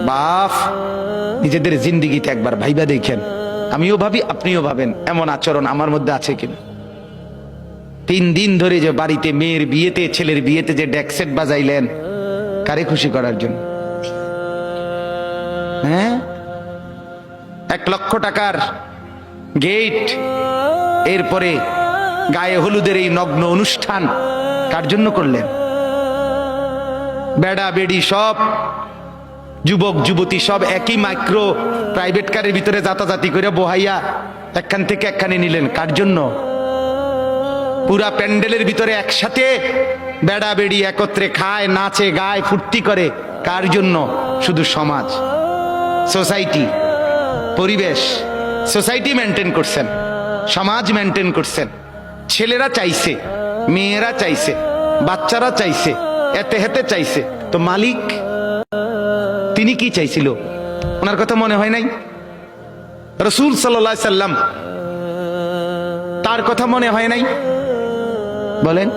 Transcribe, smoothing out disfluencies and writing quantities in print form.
বাপ, নিজেদের জিন্দিগিতে একবার ভাইবা দেখেন। আমিও ভাবি, আপনিও ভাবেন, এমন আচরণ আমার মধ্যে আছে কিনা। 3 দিন ধরে যে বাড়িতে মেয়ের বিয়েতে, ছেলের বিয়েতে যে ডেকসেট বাজাইলেন, কারে খুশি করার জন্য? হ্যাঁ, 1 লক্ষ টাকার গেট, এরপরে গায়ে হলুদের এই নগ্ন অনুষ্ঠান কার জন্য করলেন? বেড়া বেড়ি সব, যুবক যুবতী সব একই মাইক্রো প্রাইভেট কারের ভিতরে যাতাযাতি করে বহাইয়া একখান থেকে একখানে নিলেন, কার জন্য? পুরা প্যান্ডেলের ভিতরে একসাথে বেড়া বেড়ি একত্রে খায়, নাচে, গায়, ফুর্তি করে, কার জন্য? শুধু সমাজ, সোসাইটি, পরিবেশ, সোসাইটি মেনটেন করছেন, সমাজ মেনটেন করছেন। ছেলেরা চাইছে, মেয়েরা চাইছে, বাচ্চারা চাইছে, এতে হেতে চাইছে, তো মালিক তিনি কি চাইছিল? ওনার কথা মনে হয় নাই? রাসূল সাল্লাল্লাহু আলাইহি সাল্লাম, তার কথা মনে হয় নাই? বলেন।